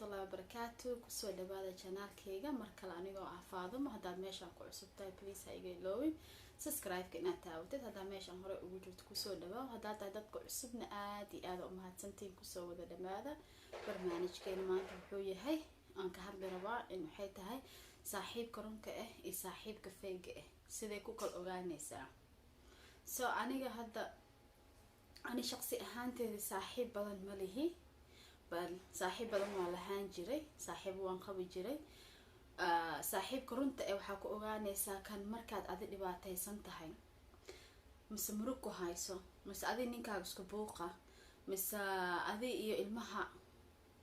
الله وبركاته كسو دبادة channel كيغا مركل أنيغو فاضم هدا ميشان كو عصبتاي بليس هايغي لوين سبسكرايب كإنا تاوتد هدا ميشان هوري وجود كسو دبا هدا تايدادكو عصبنا آدي أمهات سنتين كسو ودا دمادا برنامج كينا مانتا وحوية هاي أنك هاد بربا إنو حيتا هاي صاحب كرونك إي صاحب كفيق سيدي كوكال أغانيسا أنيغا هدا أنا شخصي أهانتي صاحب بدن مليهي بل صاحب بدن والهان جري صاحب وان قبي جري صاحب كرنت أو حكو أغانيسا كان مركز أدي دباتي سنتهاي مس مركو هايسو مس أدي نينكا اسكو بوقا مس أدي إيو المها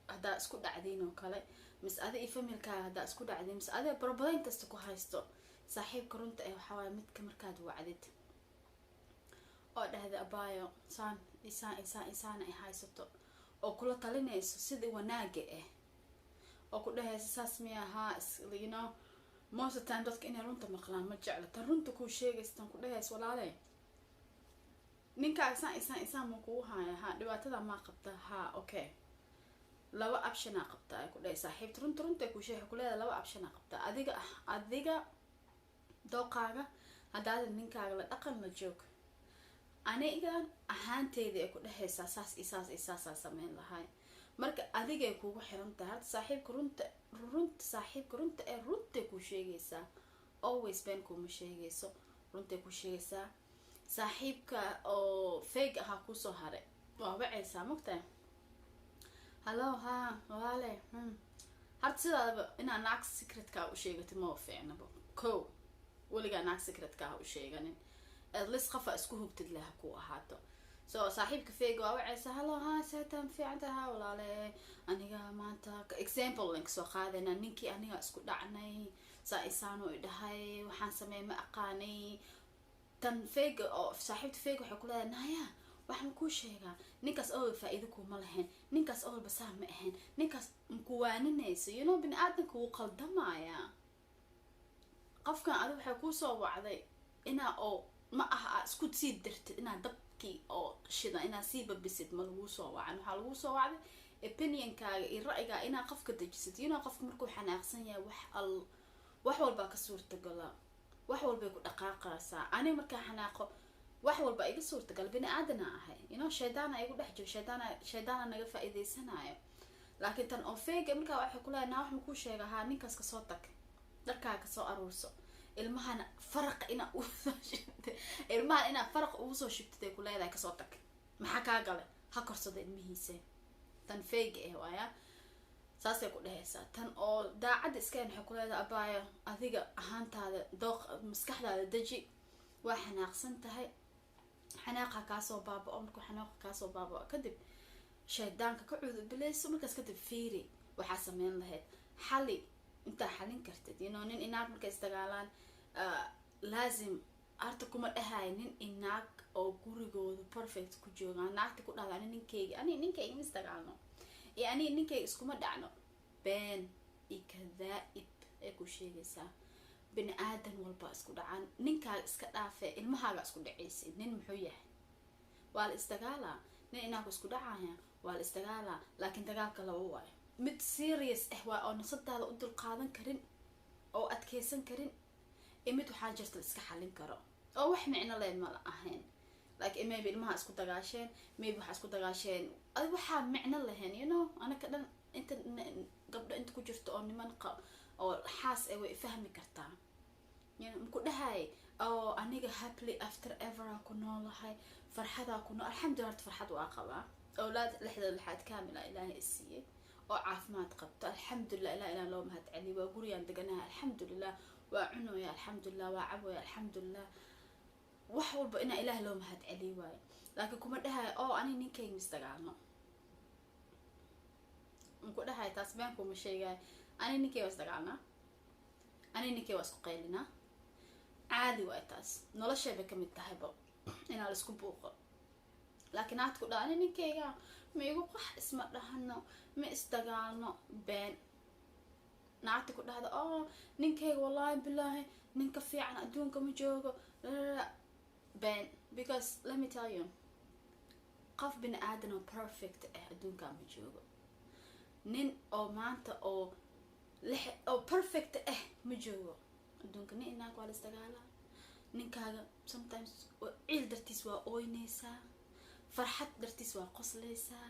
هدا اسكو دعدين وكالي مس أدي إي فميلكا هدا اسكو دعدين مس أدي بربلين كستكو هايستو صاحب كرنت أو حواي متك مركز وعدد oo dhahda abaayo isaan ay haysato oo kula talinayso sidii wanaaga oo ku dhahaysa saas miyaha you know most of the time dadka inay runta maqlaan ma jecla tan runta ku sheegaystaan ku dhahaysa walaale ninka isaan ma ku haya ha dhibaatada ma qabta ha okay laba option qabta ay ku dhahay saaxiibta runta ku sheegay ku leedahay laba option qabta adiga dooqaaga hadaad ninkaaga la dhaqan la joog aniga ahaanteeda ay ku dhaxaysaa saas sameyn lahay marka adiga ay kugu xiran tahay saaxiibka runta ee runta ku sheegaysaa always been kuma sheegayso runta ku sheegaysaa saaxiibka oo fake ah ku soo haray waa wacaysaa magtaa hello ha walaale hart sidaaba ina naag secret ka u sheegato ma fiicnaba ko waliga naag secret ka u sheeganin ليس خفا اسكو هبتد لها كو هاتو صاحبك فيغو وعيسى هلو ها سيتم في عندها ولا لا انيغا مانتا اكزامبل لينك سو قادنا نينكي انيغا اسكو دعناي سايسانو دهاي waxaan sameey ma aqaanay tan faygo oo saaxiibta faygo waxa ku leeyahay naya waxaan ku sheegaa ninkaas oo faa'iido ku ma lahayn ninkaas oo basaar ma ahayn ninkaas ku waaninayso you know bin aadanku uu qaldamaya qofkan adiga waxa ku soo wacday ina oo ma aha isku sii dirtid ina dabkii oo shida ina sii babisid ma lagu soo wacan waxa lagu soo wacday opinionkaaga iyo ra'yiga ina qofka dajisid ina qofka markuu xanaaqsan yahay wax walba ka suurtagala wax walba ku dhaqaaqaysaa ani marka xanaaqo wax walba iga suurtagal bini aadana ahay ina shaydaana igu dhex jiro shaydaana naga faa'iideysanayo laakiin tan oo fake marka waxa ku leeyahay wax ma ku sheegaha ninkaas ka soo tag darkaa ka soo aruurso ilmahana farq ina farq ugu soo shibtay ku leedahay ka soo tag maxaa ka galay ha korsada ilmihiisa tan fake waaya saasay ku dhahaysaa tan oo daacad iska waxay ku leedahay abaaya adiga ahaantaada dooq maskaxdaada daji waa xanaaqsan tahay xanaaqa ka soo baabao markuu xanaaqa ka soo baabao kadib shaydaanka ka cuud bilayso markaas kadib fiiri waxa sameyn lahayd xali inta xalin kartid nin inaag markay istagaalaan laazim arta kuma dhahaynin inaag oo gurigooda perfect ku joogaan naagta ku dhahdaa ninkeyga istagaalno ani ninkeyga iskuma dhacno been ikadaa'ib ay ku sheegaysaa bini aadan walba isku dhacaan ninkaaga iska dhaafee ilmahaaga isku dhacaysid nin muxuu yahay waa la istagaalaa nin inaag isku dhacaya waa la istagaalaa laakiin dagaalka laba waayo mid serious waa oo nasadaada u dul qaadan karin oo adkeysan karin mid waxa jirta iska xalin karo oo wax micno leh ma ahayn like maybe ilmaha isku dagaasheen maybe waxa isku dagaasheen waxa micno lahayn you know ana ka dhan inta gabdho inta ku jirto oo niman oo xaas ay way fahmi kartaa ku dhahay oo aniga happily after ever ku noolahay farxada ku nool alxamdulillah farxad waa qabaa awlaad lixda kaamila ilaahay siiyay oo caafimaad qabto alxamdulillah ilaa loo mahad celi waa guriyaan deganaha alxamdulillah waa cunoya alxamdulillah waa caboya alxamdulillah wax walba ina ilaah loo mahad celi waay laakiin kuma dhahay oo ani ninkeyga istagaalno ku dhahay taas baan kuma sheegay ani ninkeyga istagaalna ani ninkeyga isku qaylina caadi waa taas nolosheeba kamid tahay ina la isku buuqo laakiin aad ku dhaani ninkeyga ma igu qax isma dhahano ma istagaalno been naagta ku dhahda oo ninkeyga wallahi billahi ninka fiican adduunka ma joogo been because let me tell you qof bin aadan oo perfect adduunka ma joogo nin oo maanta oo perfect ma joogo adduunka. nin inaag waa la isdagaalaa, ninkaaga sometimes ciil dartiis waa ooynaysaa, farxad dartiis waa qosleysaa,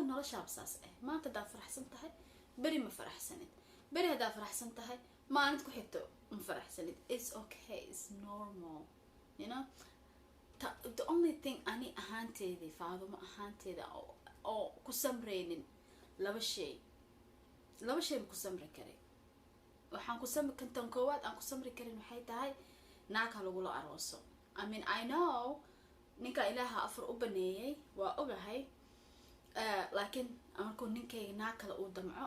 noloshaaba saas maanta haddaad faraxsan tahay beri ma faraxsanid, beri haddaad faraxsan tahay maalinta ku xigto ma faraxsanid. It's okay, it's normal, the only thing ani ahaanteedii Faadumo ahaanteeda oo ku samreynin laba shay ma ku samri karay. waxaan ku samri kantan koowaad aan ku samri karin waxay tahay naagha lagula arooso. I mean I know ninka ilaaha afar u baneeyay waa ogahay, laakiin markuu ninkayga naag kale uu damco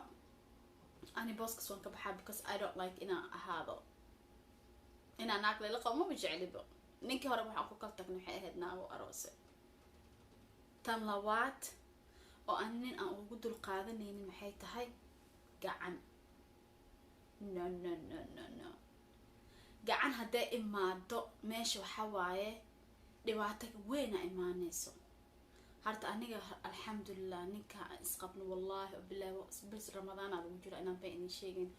ani booskas waan ka baxaa, because I don't like inaan ahaado inaan naag layla qabo maba jecliba. ninkii hore waxaan ku kala tagnay waxay ahayd naago aroose. tan labaad oo aan nin aan ugu dul qaadanaynin waxay tahay gacan. no gacan hadday imaado meesha waxa waaye dhibaato weyna imaanayso. harta aniga alxamdulillah ninka isqabno wallahi billahi bis ramadaan lagu jiro inaan baa idin sheegin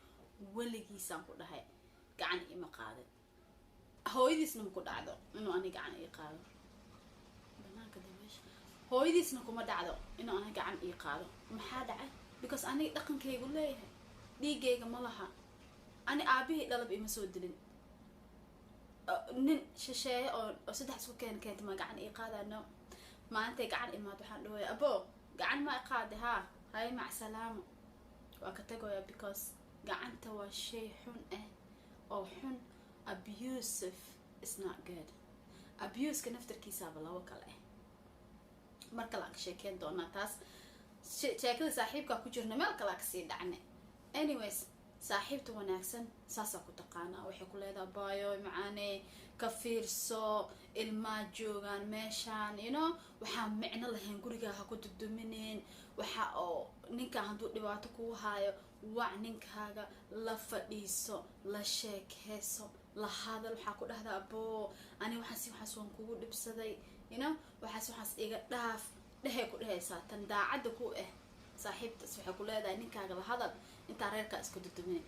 weligiisaan ku dhahay gacan ima qaadin. hooyadiisna ma ku dhacdo inuu ani gacan ii qaado, banaanka dameesha hooyadiisna kuma dhacdo inuu ani gacan ii qaado. maxaa dhacay? because aniga dhaqankaygu leeyahay, dhiigayga ma laha. ani aabihii dhalab ima soo dilin, nin shisheeye oo saddex isku keenta ma gacan ii qaadano. maantay gacan imaad waxaan dhahooya abo gacan ma qaade haa hay mac salaamo waa ka tagoya, because gacanta waa shay xun oo xun. abusive is not good. abuseka naftarkiisaaba labo kale marka la ka sheekeen doonaa taas. sheekada saaxiibkaa ku jirna meel kale kasii dhacne. anyways saaxiibta wanaagsan saasaa ku taqaanaa, waxay ku leedahay baayo macaane ka fiirso ilmaa joogaan meeshaan, waxaa micno lahayn gurigaa ha ku duduminin. waxa oo ninkaa hadduu dhibaato kuu haayo wac ninkaaga, la fadhiiso, la sheekeyso, la hadal. waxaa ku dhahdaa aboo ani waxaas waan kugu dhibsaday, waxaas iga dhaaf dhehay ku dhehaysaa. tan daacadda ku saaxiibtaas waxay ku leedahay ninkaaga la hadal intaa reerkaa iska dudumin.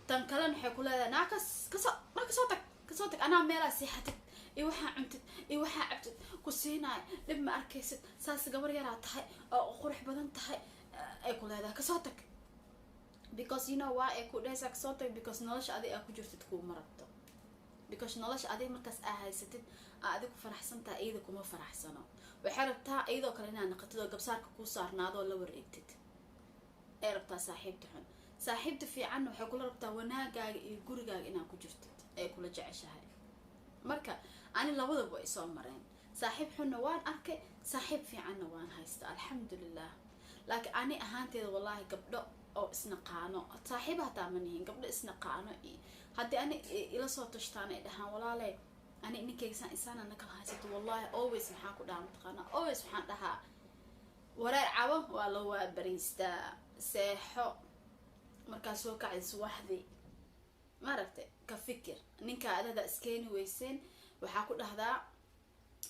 tan kalena waxay ku leedahay naakas kasoo tag anaa meelaa seexatid iyo waxaa cuntid iyo waxaa cabtid ku siinaay, dhib ma arkaysid, saas gabar yaraa tahay oo qurux badan tahay ay ku leedahay kasoo tag. because why ay ku dhehaysaa kasoo tag? because nolosha adi aa ku jirtid kuuma rabto, because nolosha adi markaas aa haysatid aa adi ku faraxsan tahay, iyada kuma faraxsano. waxay rabtaa iyadoo kale inaad naqatid oo gabsaarka kuu saarnaadoo la wareegtid. ay rabtaa saaxiibta xun. saaxiibta fiicanna waxay kula rabtaa wanaagaaga iyo gurigaaga inaad ku jirtid, ay kula jeceshahay. marka ani labadaba way soo mareen. saaxiib xunna waan arkay, saaxiib fiicanna waan haysta alxamdulillah. laakiin ani ahaanteeda wallahi gabdho oo isnaqaano saaxiiba hataa ma nihin, gabdho isnaqaano haddii ani ila soo tashtaan ay dhahaan walaale ani ninkaysan isaana nakala haysato, wallahi always maxaa ku dhaha mataqaana, always waxaan dhahaa wareer cabo waa la waabariistaa, seexo markaa soo kacday subaxdii maaragtay ka fikir. ninkaa adada iskeeni weyseen waxaa ku dhahdaa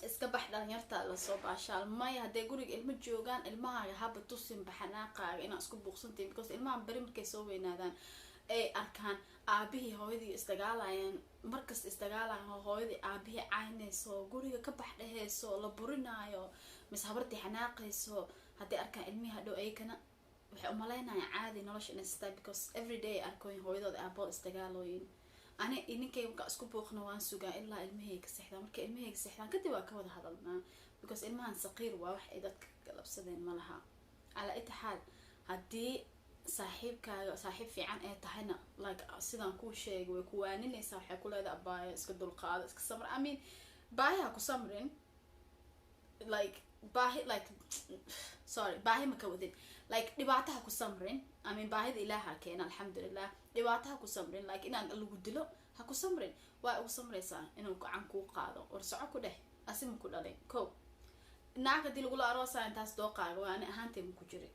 iska bax dhalinyarta lasoo baashaal. maya hadday guriga ilmo joogaan ilmahaaga haba tusin baxanaaqaaga inaa isku buuqsantiin, because ilmahan beri markay soo weynaadaan ay arkaan aabihii hooyadii isdagaalayaan, markasta isdagaalayan hooyadii aabihii caynayso, guriga ka bax dhehayso, la burinaayo, mise habartii xanaaqayso. hadday arkaan ilmihii hadhow ayakana waxay umalaynayaan caadi nolosha inay sitaa, because everyday arkooyin hooyadooda aabood isdagaalooyin. ani ninkay markaa isku buuqna waan sugaa ilaa ilmahayga seexdaan. marka ilmahayga seexdaan kadib waa ka wada hadalnaa, because ilmahan saqiir waa wax ay dadka galabsadeen ma laha. calaa itixaal haddii saaxiibkaaga saaxiib fiican ay tahayna like sidaan kuu sheegay way ku waaninaysaa. waxay ku leedahay abaayo iska dulqaado, iska samr. I mean baahi ha ku samrin, like baahi like sorry baahi ma ka wadin, like dhibaato ha ku samrin. I mean baahida ilaaha keena alxamdulillah. dhibaato ha ku samrin, like inaan lagu dilo ha ku samrin. waa ugu samraysaa inuu gacan kuu qaado, war soco ku dheh asima ku dhalay ko naag hadii lagula aroosaa intaas dooqaaga waa ani ahaantay ma ku jirin,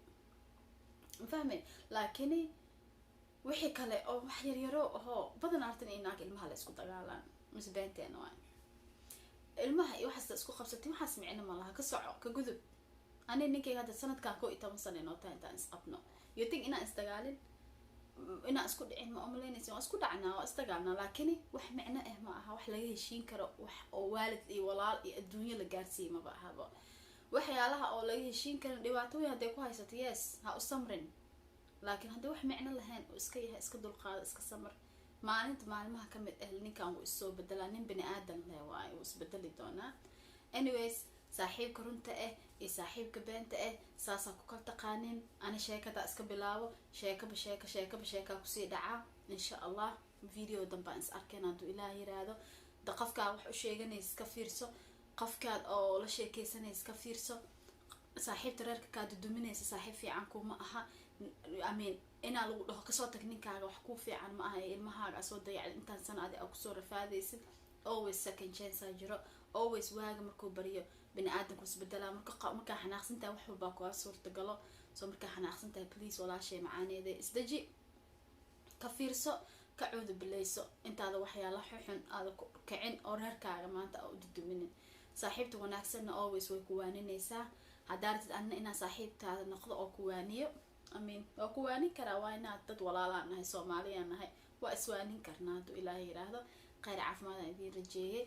fahmay. laakiin wixii kale oo wax yaryaro ahoo badan artan in naag ilmaha la isku dagaalaan mise beenteena waa ilmaha iyo waxaas isku qabsatay, waxaas micno ma laha. ka soco ka gudub. ani ninkayga hadda sanadkan 11 sano inoo tahay intaan isqabno, you think ina istagaalin ina isku dhicin ma umaleynaysa waa isku dhacnaa waa istagaalnaa laakiin wax macno ah ma aha wax laga heshiin karo wax oo waalid iyo walaal iyo adduunyo la gaarsiin ma bahaba waxyaalaha oo laga heshiin karo dhibaato weyn haday ku haysato yes ha u samrin laakiin haddii wax macno lahayn oo iska yahay iska dulqaad iska samar maalinta maalmaha ka mid ah ninkan uu isoo bedelaa nin bini aadan leh waa uu isbedeli doonaa anyways saaxiibka runta ah iyo saaxiibka beenta ah saasa ku kala taqaanin ana sheekada iska bilaabo sheeka ku sii dhaca insha Allah video damba is arkeen haduu Ilaahay yiraahdo qofka wax u sheeganaysa iska fiirso qofkaad oo la sheekeysanaysa iska fiirso saaxiibta reerka ka duduminaysa saaxiib fiican kuma aha ina lagu dhaho kasoo tag ninkaaga wax ku fiican ma aha ilmahaaga soo dayacay intaan sanad ku soo rafaadaysid always second chance jiro always waaga markuu bariyo bini aadanku isbedela marka xanaaqsantaa wax walba ku suurta galo soo marka xanaaqsantaa please walaashay macaaneede isdaji ka fiirso ka cuudu bilayso intaada waxyaalo xun aad ku kicin oo reerkaaga maanta u duduminin saaxiibta wanaagsan always way ku waaninaysaa hadaartid anna ina saaxiibtaada noqdo oo ku waaniyo waa ku waanin karaa waa inaad dad walaalaan nahay Soomaaliyan nahay waa iswaanin karnaa haduu Ilaahay yiraahdo khayr caafimaad idin rajeeyay